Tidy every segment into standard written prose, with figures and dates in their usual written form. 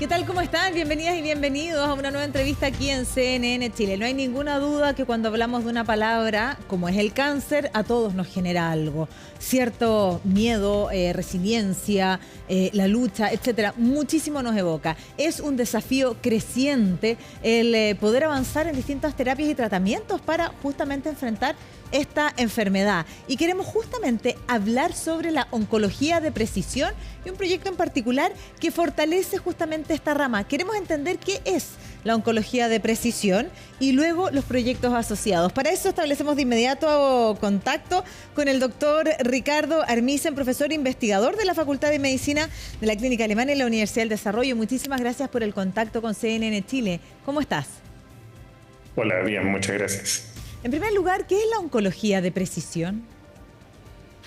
¿Qué tal? ¿Cómo están? Bienvenidas y bienvenidos a una nueva entrevista aquí en CNN Chile. No hay ninguna duda que cuando hablamos de una palabra, como es el cáncer, a todos nos genera algo. Cierto miedo, resiliencia, la lucha, etcétera. Muchísimo nos evoca. Es un desafío creciente el poder avanzar en distintas terapias y tratamientos para justamente enfrentar esta enfermedad. Y queremos justamente hablar sobre la oncología de precisión y un proyecto en particular que fortalece justamente esta rama. Queremos entender qué es la oncología de precisión y luego los proyectos asociados. Para eso establecemos de inmediato contacto con el doctor Ricardo Armisen, profesor e investigador de la Facultad de Medicina de la Clínica Alemana y la Universidad del Desarrollo. Muchísimas gracias por el contacto con CNN Chile. ¿Cómo estás? Hola, bien, muchas gracias. En primer lugar, ¿qué es la oncología de precisión?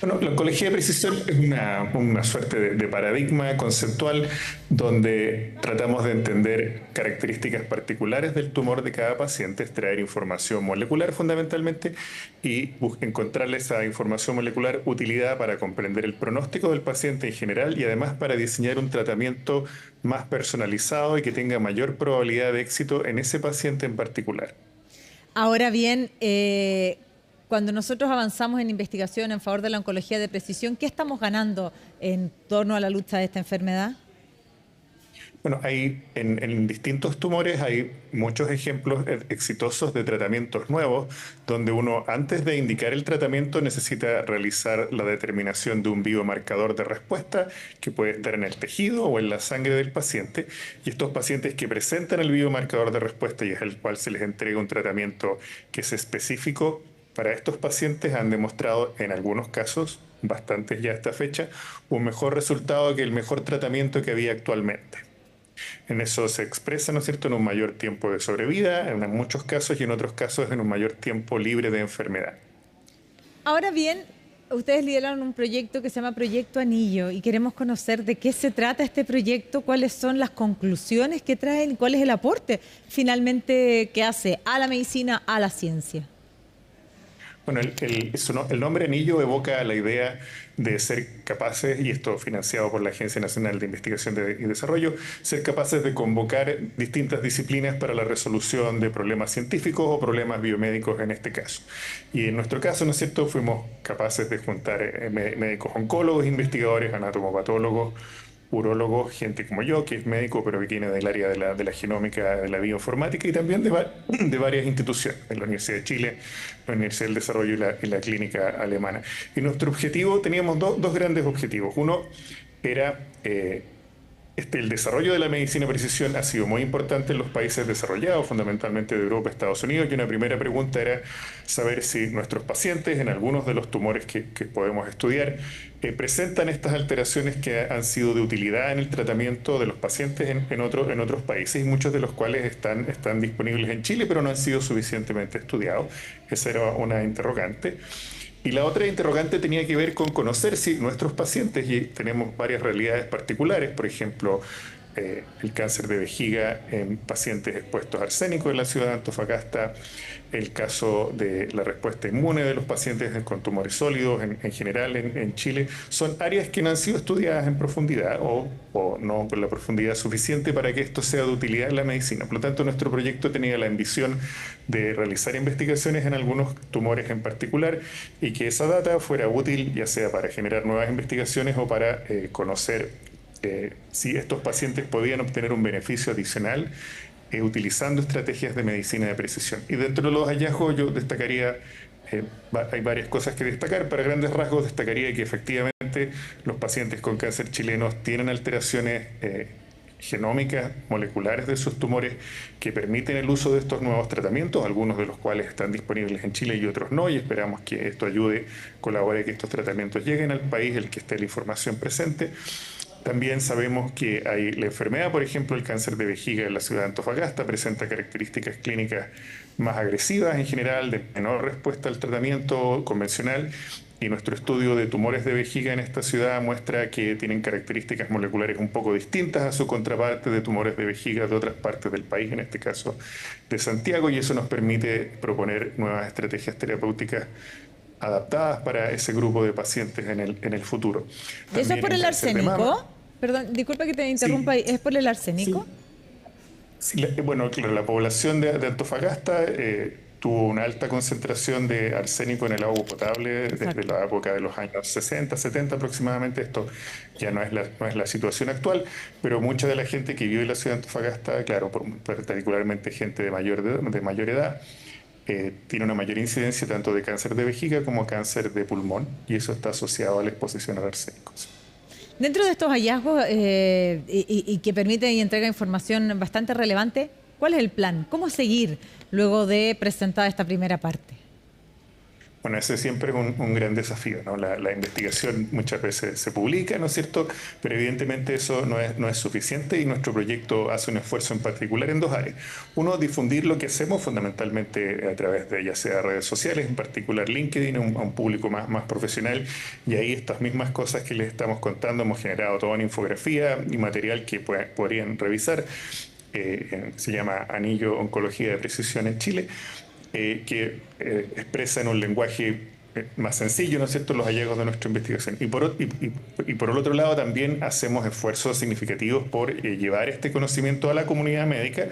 Bueno, la oncología de precisión es una suerte de paradigma conceptual donde tratamos de entender características particulares del tumor de cada paciente, extraer información molecular fundamentalmente y encontrarle esa información molecular utilidad para comprender el pronóstico del paciente en general y además para diseñar un tratamiento más personalizado y que tenga mayor probabilidad de éxito en ese paciente en particular. Ahora bien, cuando nosotros avanzamos en investigación en favor de la oncología de precisión, ¿qué estamos ganando en torno a la lucha de esta enfermedad? Bueno, en distintos tumores hay muchos ejemplos exitosos de tratamientos nuevos, donde uno antes de indicar el tratamiento necesita realizar la determinación de un biomarcador de respuesta que puede estar en el tejido o en la sangre del paciente. Y estos pacientes que presentan el biomarcador de respuesta y es el cual se les entrega un tratamiento que es específico para estos pacientes han demostrado en algunos casos, bastantes ya a esta fecha, un mejor resultado que el mejor tratamiento que había actualmente. En eso se expresa, ¿no es cierto?, en un mayor tiempo de sobrevida, en muchos casos y en otros casos en un mayor tiempo libre de enfermedad. Ahora bien, ustedes lideraron un proyecto que se llama Proyecto Anillo y queremos conocer de qué se trata este proyecto, cuáles son las conclusiones que traen y cuál es el aporte finalmente que hace a la medicina, a la ciencia. Bueno, el nombre anillo evoca la idea de ser capaces, y esto financiado por la Agencia Nacional de Investigación y Desarrollo, ser capaces de convocar distintas disciplinas para la resolución de problemas científicos o problemas biomédicos en este caso. Y en nuestro caso, ¿no es cierto?, fuimos capaces de juntar médicos oncólogos, investigadores, anatomopatólogos, urólogos, gente como yo, que es médico, pero que viene del área de la genómica, de la bioinformática y también de varias instituciones, de la Universidad de Chile, la Universidad del Desarrollo y la Clínica Alemana. Y nuestro objetivo, teníamos dos grandes objetivos. Uno era el desarrollo de la medicina de precisión ha sido muy importante en los países desarrollados, fundamentalmente de Europa, Estados Unidos, y una primera pregunta era saber si nuestros pacientes, en algunos de los tumores que podemos estudiar, presentan estas alteraciones que han sido de utilidad en el tratamiento de los pacientes en otros países, y muchos de los cuales están disponibles en Chile, pero no han sido suficientemente estudiados. Esa era una interrogante. Y la otra interrogante tenía que ver con conocer si nuestros pacientes, y tenemos varias realidades particulares, por ejemplo, el cáncer de vejiga en pacientes expuestos a arsénico en la ciudad de Antofagasta, el caso de la respuesta inmune de los pacientes con tumores sólidos en general en Chile, son áreas que no han sido estudiadas en profundidad o no con la profundidad suficiente para que esto sea de utilidad en la medicina. Por lo tanto, nuestro proyecto tenía la ambición de realizar investigaciones en algunos tumores en particular y que esa data fuera útil ya sea para generar nuevas investigaciones o para conocer si estos pacientes podían obtener un beneficio adicional utilizando estrategias de medicina de precisión. Y dentro de los hallazgos yo destacaría, hay varias cosas que destacar, para grandes rasgos destacaría que efectivamente los pacientes con cáncer chilenos tienen alteraciones genómicas, moleculares de sus tumores que permiten el uso de estos nuevos tratamientos, algunos de los cuales están disponibles en Chile y otros no, y esperamos que esto ayude, colabore que estos tratamientos lleguen al país, el que esté la información presente. También sabemos que hay la enfermedad, por ejemplo, el cáncer de vejiga en la ciudad de Antofagasta presenta características clínicas más agresivas en general, de menor respuesta al tratamiento convencional, y nuestro estudio de tumores de vejiga en esta ciudad muestra que tienen características moleculares un poco distintas a su contraparte de tumores de vejiga de otras partes del país, en este caso de Santiago, y eso nos permite proponer nuevas estrategias terapéuticas adaptadas para ese grupo de pacientes en el futuro. ¿Y eso es por el arsénico? Perdón, disculpa que te interrumpa, Sí, ¿es por el arsénico? sí. Sí, bueno, claro, la población de Antofagasta tuvo una alta concentración de arsénico en el agua potable desde Exacto. la época de los años 60, 70 aproximadamente. Esto ya no es la situación actual, pero mucha de la gente que vive en la ciudad de Antofagasta, claro, particularmente gente de mayor edad, tiene una mayor incidencia tanto de cáncer de vejiga como cáncer de pulmón, y eso está asociado a la exposición al arsénico. Sí. Dentro de estos hallazgos y que permite y entrega información bastante relevante, ¿cuál es el plan? ¿Cómo seguir luego de presentar esta primera parte? Bueno, ese siempre es un gran desafío, ¿no? La investigación muchas veces se publica, ¿no es cierto? Pero evidentemente eso no es suficiente y nuestro proyecto hace un esfuerzo en particular en dos áreas. Uno, difundir lo que hacemos fundamentalmente a través de ya sea redes sociales, en particular LinkedIn, a un público más profesional. Y ahí estas mismas cosas que les estamos contando, hemos generado toda una infografía y material que podrían revisar. Se llama Anillo Oncología de Precisión en Chile, que expresa en un lenguaje más sencillo, ¿no es cierto?, los hallazgos de nuestra investigación. Y por el otro lado también hacemos esfuerzos significativos por llevar este conocimiento a la comunidad médica,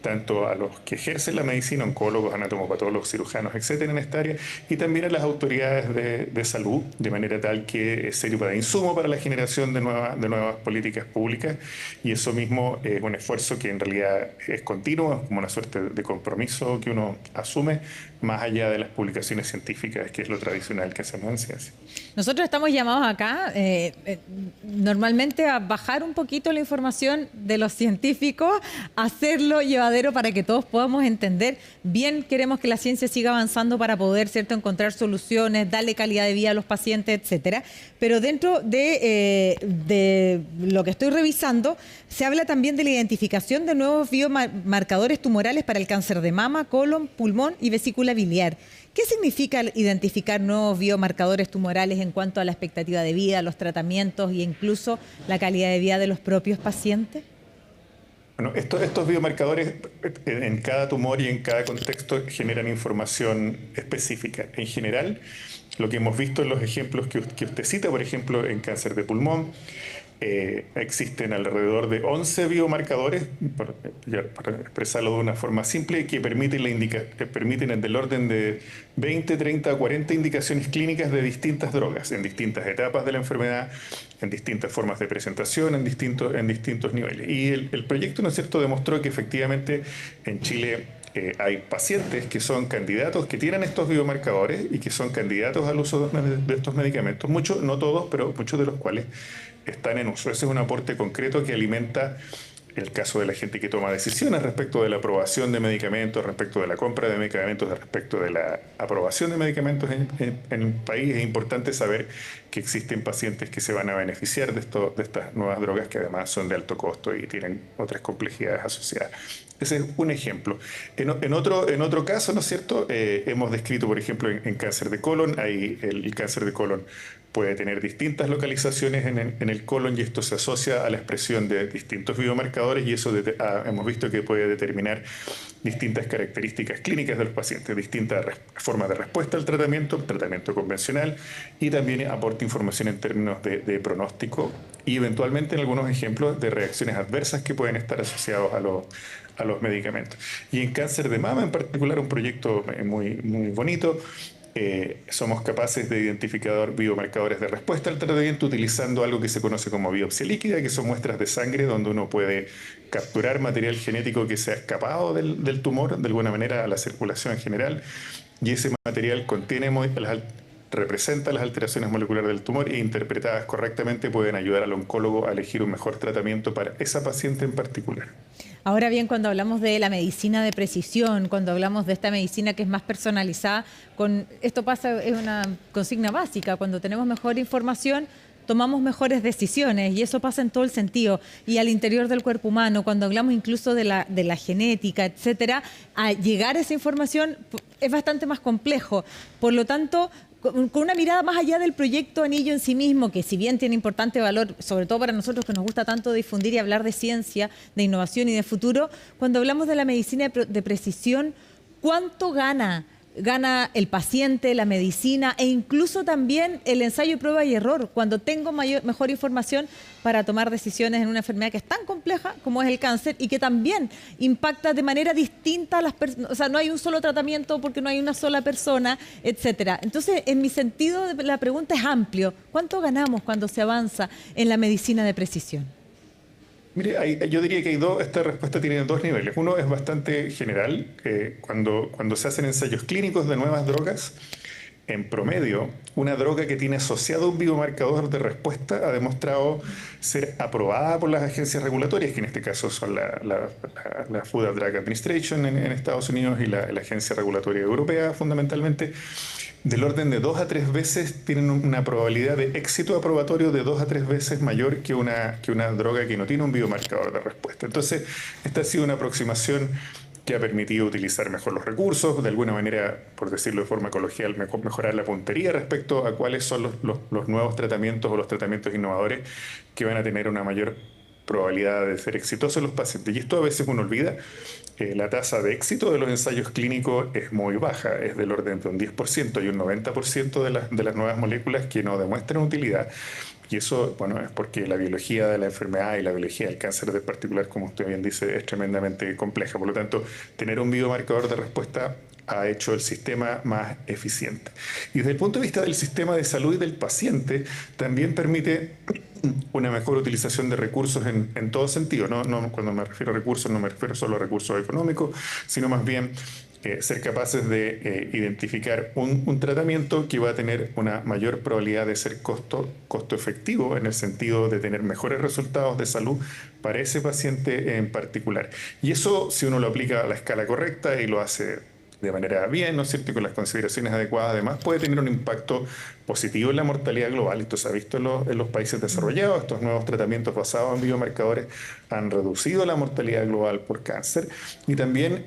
tanto a los que ejercen la medicina, oncólogos, anatomopatólogos, cirujanos, etcétera, en esta área, y también a las autoridades de salud, de manera tal que sirva de insumo para la generación de nuevas políticas públicas. Y eso mismo es un esfuerzo que en realidad es continuo, es como una suerte de compromiso que uno asume, más allá de las publicaciones científicas, que es lo tradicional que hacemos en ciencia. Nosotros estamos llamados acá normalmente a bajar un poquito la información de los científicos, hacerlo llevadero para que todos podamos entender. Bien, queremos que la ciencia siga avanzando para poder, ¿cierto?, encontrar soluciones, darle calidad de vida a los pacientes, etcétera. Pero dentro de lo que estoy revisando, se habla también de la identificación de nuevos biomarcadores tumorales para el cáncer de mama, colon, pulmón y vesícula biliar. ¿Qué significa identificar nuevos biomarcadores tumorales en cuanto a la expectativa de vida, los tratamientos e incluso la calidad de vida de los propios pacientes? Bueno, estos biomarcadores en cada tumor y en cada contexto generan información específica. En general, lo que hemos visto en los ejemplos que usted cita, por ejemplo, en cáncer de pulmón, existen alrededor de 11 biomarcadores, para expresarlo de una forma simple, que permiten del orden de 20, 30 a 40 indicaciones clínicas de distintas drogas, en distintas etapas de la enfermedad, en distintas formas de presentación, en distintos niveles. Y el proyecto, ¿no es cierto?, demostró que efectivamente en Chile hay pacientes que son candidatos, que tienen estos biomarcadores y que son candidatos al uso de estos medicamentos. Muchos, no todos, pero muchos de los cuales están en uso. Ese es un aporte concreto que alimenta el caso de la gente que toma decisiones respecto de la aprobación de medicamentos, respecto de la compra de medicamentos, respecto de la aprobación de medicamentos en el país. Es importante saber que existen pacientes que se van a beneficiar de estas nuevas drogas, que además son de alto costo y tienen otras complejidades asociadas. Ese es un ejemplo. En otro caso, ¿no es cierto?, hemos descrito, por ejemplo, en cáncer de colon, el cáncer de colon puede tener distintas localizaciones en el colon, y esto se asocia a la expresión de distintos biomarcadores, y eso hemos visto que puede determinar distintas características clínicas de los pacientes, distintas formas de respuesta al tratamiento convencional, y también aporta información en términos de pronóstico y eventualmente en algunos ejemplos de reacciones adversas que pueden estar asociados a los medicamentos. Y en cáncer de mama en particular, un proyecto muy, muy bonito. Somos capaces de identificar biomarcadores de respuesta al tratamiento utilizando algo que se conoce como biopsia líquida, que son muestras de sangre donde uno puede capturar material genético que se ha escapado del tumor de alguna manera a la circulación en general, y ese material representa las alteraciones moleculares del tumor, e interpretadas correctamente pueden ayudar al oncólogo a elegir un mejor tratamiento para esa paciente en particular. Ahora bien, cuando hablamos de la medicina de precisión, cuando hablamos de esta medicina que es más personalizada, esto pasa, es una consigna básica. Cuando tenemos mejor información, tomamos mejores decisiones, y eso pasa en todo el sentido. Y al interior del cuerpo humano, cuando hablamos incluso de la genética, etcétera, a llegar a esa información es bastante más complejo. Por lo tanto, con una mirada más allá del proyecto Anillo en sí mismo, que si bien tiene importante valor, sobre todo para nosotros que nos gusta tanto difundir y hablar de ciencia, de innovación y de futuro, cuando hablamos de la medicina de precisión, ¿cuánto gana gana el paciente, la medicina e incluso también el ensayo, prueba y error, cuando tengo mejor información para tomar decisiones en una enfermedad que es tan compleja como es el cáncer y que también impacta de manera distinta a las personas. O sea, no hay un solo tratamiento porque no hay una sola persona, etcétera. Entonces, en mi sentido, la pregunta es amplio. ¿Cuánto ganamos cuando se avanza en la medicina de precisión? Mire, yo diría que esta respuesta tiene dos niveles. Uno es bastante general. Cuando se hacen ensayos clínicos de nuevas drogas, en promedio, una droga que tiene asociado un biomarcador de respuesta ha demostrado ser aprobada por las agencias regulatorias, que en este caso son la Food and Drug Administration en Estados Unidos y la Agencia Regulatoria Europea, fundamentalmente, del orden de 2 a 3 veces, tienen una probabilidad de éxito aprobatorio de 2 a 3 veces mayor que una droga que no tiene un biomarcador de respuesta. Entonces, esta ha sido una aproximación que ha permitido utilizar mejor los recursos, de alguna manera, por decirlo de forma coloquial, mejorar la puntería respecto a cuáles son los nuevos tratamientos o los tratamientos innovadores que van a tener una mayor probabilidad de ser exitosos en los pacientes. Y esto a veces uno olvida. La tasa de éxito de los ensayos clínicos es muy baja, es del orden de un 10% y un 90% de las nuevas moléculas que no demuestran utilidad. Y eso, bueno, es porque la biología de la enfermedad y la biología del cáncer en particular, como usted bien dice, es tremendamente compleja. Por lo tanto, tener un biomarcador de respuesta ha hecho el sistema más eficiente. Y desde el punto de vista del sistema de salud y del paciente, también permite una mejor utilización de recursos en todo sentido. Cuando me refiero a recursos, no me refiero solo a recursos económicos, sino más bien ser capaces de identificar un tratamiento que va a tener una mayor probabilidad de ser costo efectivo, en el sentido de tener mejores resultados de salud para ese paciente en particular. Y eso, si uno lo aplica a la escala correcta y lo hace de manera bien, ¿no es cierto?, y con las consideraciones adecuadas, además puede tener un impacto positivo en la mortalidad global. Esto se ha visto en los países desarrollados. Estos nuevos tratamientos basados en biomarcadores han reducido la mortalidad global por cáncer y también,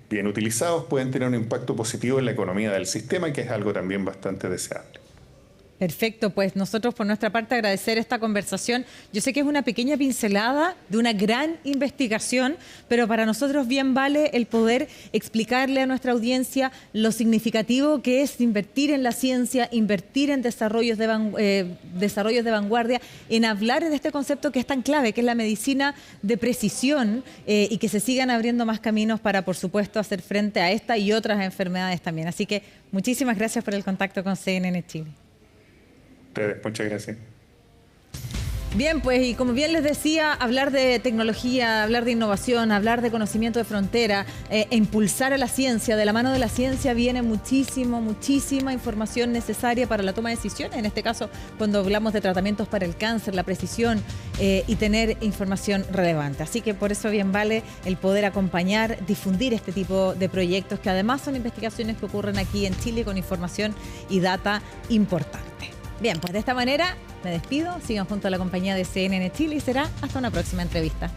bien utilizados, pueden tener un impacto positivo en la economía del sistema, que es algo también bastante deseable. Perfecto, pues nosotros por nuestra parte agradecer esta conversación. Yo sé que es una pequeña pincelada de una gran investigación, pero para nosotros bien vale el poder explicarle a nuestra audiencia lo significativo que es invertir en la ciencia, invertir en desarrollos de vanguardia, en hablar de este concepto que es tan clave, que es la medicina de precisión, y que se sigan abriendo más caminos para, por supuesto, hacer frente a esta y otras enfermedades también. Así que muchísimas gracias por el contacto con CNN Chile. Muchas gracias. Bien, pues, y como bien les decía, hablar de tecnología, hablar de innovación, hablar de conocimiento de frontera, impulsar a la ciencia, de la mano de la ciencia viene muchísima información necesaria para la toma de decisiones, en este caso cuando hablamos de tratamientos para el cáncer, la precisión, y tener información relevante. Así que por eso bien vale el poder acompañar, difundir este tipo de proyectos que además son investigaciones que ocurren aquí en Chile con información y data importante. Bien, pues de esta manera me despido. Sigan junto a la compañía de CNN Chile y será hasta una próxima entrevista.